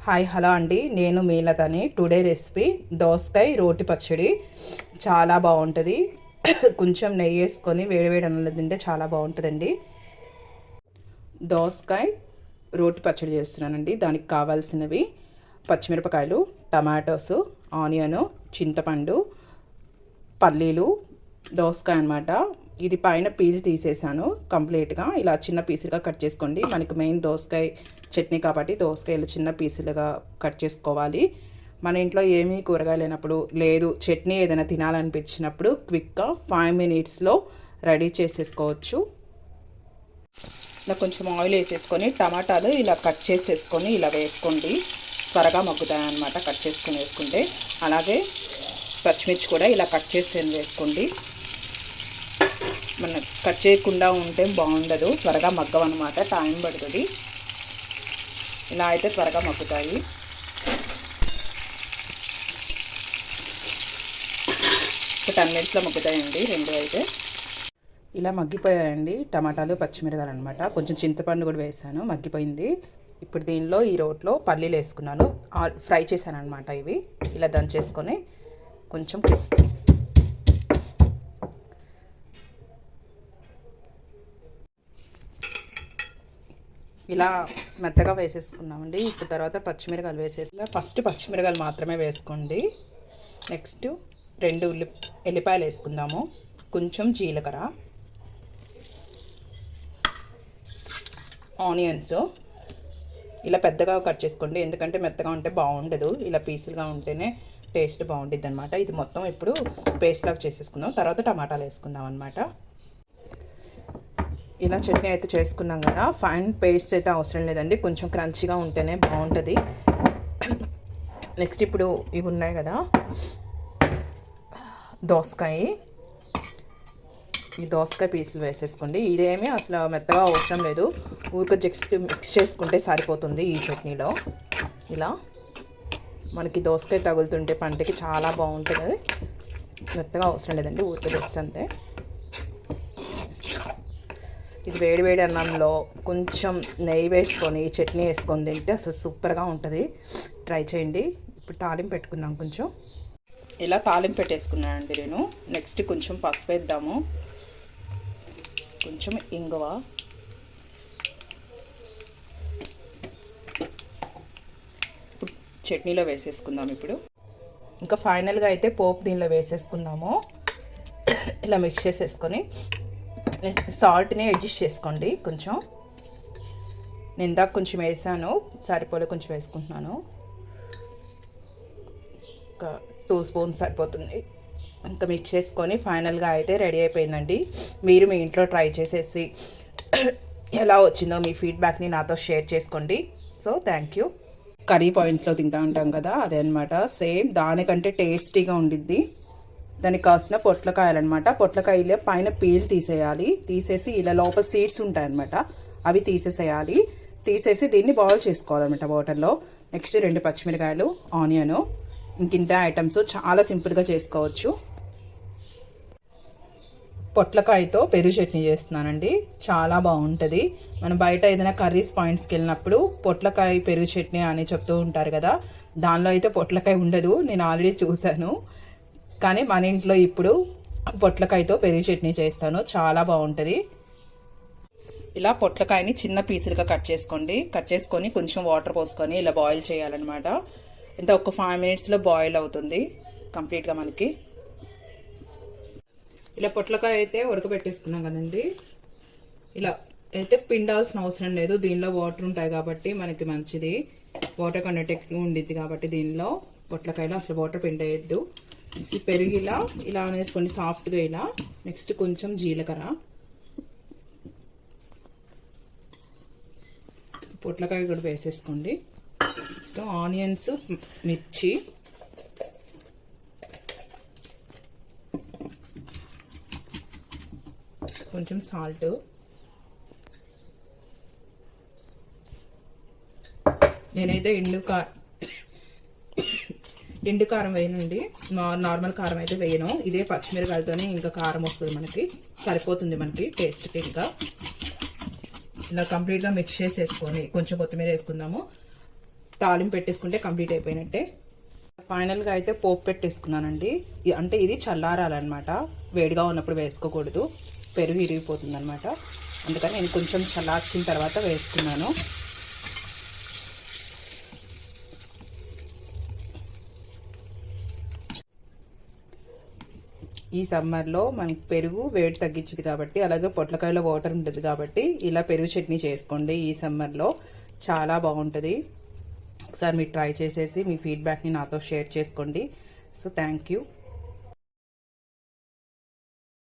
Hi hello అండి, నేను మీలతని. Today recipe దోసకాయ రోటి పచ్చడి. చాలా బాగుంటుంది. కొంచెం నెయ్యి వేసుకొని వేడివేడి అన్నంలో తింటే చాలా బాగుంటుందండి. దోసకాయ రోటి పచ్చడి చేస్తున్నానండి. దానికి కావాల్సినవి పచ్చిమిరపకాయలు, టమాటోస్, ఆనియను, చింతపండు, పల్లీలు, దోసకాయ అనమాట. ఇది పైన పీల్ తీసేసాను కంప్లీట్గా. ఇలా చిన్న పీసులుగా కట్ చేసుకోండి. మనకి మెయిన్ దోసకాయ చట్నీ కాబట్టి దోసకాయలు చిన్న పీసులుగా కట్ చేసుకోవాలి. మన ఇంట్లో ఏమీ కూరగాయలు లేనప్పుడు, లేదు చట్నీ ఏదైనా తినాలనిపించినప్పుడు క్విక్గా 5 మినిట్స్లో రెడీ చేసేసుకోవచ్చు. ఇలా కొంచెం ఆయిల్ వేసేసుకొని టమాటాలు ఇలా కట్ చేసేసుకొని ఇలా వేసుకోండి. త్వరగా మగ్గుతాయి అన్నమాట కట్ చేసుకొని వేసుకుంటే. అలాగే పచ్చిమిర్చి కూడా ఇలా కట్ చేసి వేసుకోండి. మనం కట్ చేయకుండా ఉంటే బాగుండదు, త్వరగా మగ్గవన్నమాట, టైం పడుతుంది. ఇలా అయితే త్వరగా మగ్గుతాయి. ఒక 10 మినిట్స్లో మగ్గుతాయండి రెండు అయితే. ఇలా మగ్గిపోయాయండి టమాటాలు, పచ్చిమిరకాయలు అనమాట. కొంచెం చింతపండు కూడా వేసాను, మగ్గిపోయింది. ఇప్పుడు దీనిలో ఈ రోట్లో పల్లీలు వేసుకున్నాను, ఫ్రై చేశాను అనమాట. ఇవి ఇలా దంచేసుకొని కొంచెం క్రిస్పీ ఇలా మెత్తగా వేసేసుకున్నామండి. ఇప్పుడు తర్వాత పచ్చిమిరకాయలు వేసేసి ఫస్ట్ పచ్చిమిరకాయలు మాత్రమే వేసుకోండి. నెక్స్ట్ 2 ఎల్లిపాయలు వేసుకుందాము, కొంచెం జీలకర్ర, ఆనియన్స్ ఇలా పెద్దగా కట్ చేసుకోండి, ఎందుకంటే మెత్తగా ఉంటే బాగుండదు. ఇలా పీసులుగా ఉంటేనే టేస్ట్ బాగుంటుంది అనమాట. ఇది మొత్తం ఇప్పుడు పేస్ట్ లాగా చేసేసుకుందాం. తర్వాత టమాటాలు వేసుకుందాం అనమాట. ఇలా చట్నీ అయితే చేసుకున్నాం కదా. ఫైన్ పేస్ట్ అయితే అవసరం లేదండి, కొంచెం క్రంచీగా ఉంటేనే బాగుంటుంది. నెక్స్ట్ ఇప్పుడు ఇవి ఉన్నాయి కదా దోసకాయ, ఈ దోసకాయ పీసులు వేసేసుకోండి. ఇదేమీ అసలు మెత్తగా అవసరం లేదు, ఊరికే జస్ట్ మిక్స్ చేసుకుంటే సరిపోతుంది ఈ చట్నీలో. ఇలా మనకి దోసకాయ తగులుతుంటే పంటకి చాలా బాగుంటుంది. మెత్తగా అవసరం లేదండి, ఊరికే జస్ట్ అంతే. ఇది వేడివేడి అన్నంలో కొంచెం నెయ్యి వేసుకొని చట్నీ వేసుకొని తింటే అసలు సూపర్గా ఉంటుంది. ట్రై చేయండి. ఇప్పుడు తాలింపు పెట్టుకుందాం. కొంచెం ఇలా తాలింపు పెట్టేసుకున్నానండి నేను. నెక్స్ట్ కొంచెం పసుపు వేద్దాము, కొంచెం ఇంగువ, చట్నీలో వేసేసుకుందాం ఇప్పుడు. ఇంకా ఫైనల్గా అయితే పోపు దీనిలో వేసేసుకుందాము. ఇలా మిక్స్ చేసేసుకొని సాల్ట్ని అడ్జస్ట్ చేసుకోండి. కొంచెం నేను ఇందాక కొంచెం వేసాను, సరిపోలే, కొంచెం వేసుకుంటున్నాను. ఒక 2 స్పూన్స్ సరిపోతుంది. ఇంకా మిక్స్ చేసుకొని ఫైనల్గా అయితే రెడీ అయిపోయిందండి. మీరు మీ ఇంట్లో ట్రై చేసేసి ఎలా వచ్చిందో మీ ఫీడ్బ్యాక్ని నాతో షేర్ చేసుకోండి. So thank you. కర్రీ పాయింట్లో తింటూ ఉంటాం కదా, అదే అనమాట. సేమ్ దానికంటే టేస్టీగా ఉండిద్ది. దానికి కావాల్సిన పొట్లకాయలు అనమాట. పొట్లకాయలు పైన పీల్ తీసేయాలి. తీసేసి ఇలా లోపల సీడ్స్ ఉంటాయన్నమాట, అవి తీసేసేయాలి. తీసేసి దీన్ని బాయిల్ చేసుకోవాలన్నమాట వాటర్లో. నెక్స్ట్ 2 పచ్చిమిరకాయలు, ఆనియను, ఇంకింత ఐటమ్స్ చాలా సింపుల్గా చేసుకోవచ్చు. పొట్లకాయతో పెరుగు చట్నీ చేస్తున్నానండి, చాలా బాగుంటుంది. మనం బయట ఏదైనా కర్రీస్ పాయింట్స్కి వెళ్ళినప్పుడు పొట్లకాయ పెరుగు చట్నీ అని చెప్తూ ఉంటారు కదా, దానిలో అయితే పొట్లకాయ ఉండదు, నేను ఆల్రెడీ చూశాను. కానీ మన ఇంట్లో ఇప్పుడు పొట్లకాయతో పెరుగు చట్నీ చేస్తాను, చాలా బాగుంటుంది. ఇలా పొట్లకాయని చిన్న పీసులుగా కట్ చేసుకోండి. కట్ చేసుకొని కొంచెం వాటర్ పోసుకొని ఇలా బాయిల్ చేయాలన్నమాట. ఇంత ఒక 5 మినిట్స్లో బాయిల్ అవుతుంది కంప్లీట్గా మనకి. ఇలా పొట్లకాయ అయితే ఉడకబెట్టేసుకున్నాం కదండి. ఇలా అయితే పిండాల్సిన అవసరం లేదు, దీనిలో వాటర్ ఉంటాయి కాబట్టి మనకి మంచిది. వాటర్ కంటెంట్ ఎక్కువ ఉండిద్ది కాబట్టి దీనిలో పొట్లకాయలో అసలు వాటర్ పిండేయద్దు. పెరుగు ఇలా వేసుకోండి సాఫ్ట్గా ఇలా. నెక్స్ట్ కొంచెం జీలకర్ర, పొట్లకాయ కూడా వేసేసుకోండి. నెక్స్ట్ ఆనియన్స్, మిర్చి, కొంచెం సాల్ట్, నేనైతే ఎండు కారం వేయనండి, నార్మల్ కారం అయితే వేయను. ఇదే పచ్చిమిరకాయలతోనే ఇంకా కారం వస్తుంది మనకి, సరిపోతుంది మనకి టేస్ట్కి. ఇంకా ఇలా కంప్లీట్గా మిక్స్ చేసేసుకొని కొంచెం కొత్తిమీర వేసుకుందాము. తాలింపు పెట్టేసుకుంటే కంప్లీట్ అయిపోయినట్టే. ఫైనల్గా అయితే పోపు పెట్టేసుకున్నానండి. అంటే ఇది చల్లారాలన్నమాట, వేడిగా ఉన్నప్పుడు వేసుకోకూడదు, పెరుగు ఇరిగిపోతుంది అనమాట. అందుకని నేను కొంచెం చల్లార్చిన తర్వాత వేసుకున్నాను. ఈ సమ్మర్లో మనకి పెరుగు వేడి తగ్గించింది కాబట్టి, అలాగే పొట్లకాయలో వాటర్ ఉంటుంది కాబట్టి ఇలా పెరుగు చట్నీ చేసుకోండి. ఈ సమ్మర్లో చాలా బాగుంటుంది. ఒకసారి మీరు ట్రై చేసేసి మీ ఫీడ్బ్యాక్ని నాతో షేర్ చేసుకోండి. So thank you.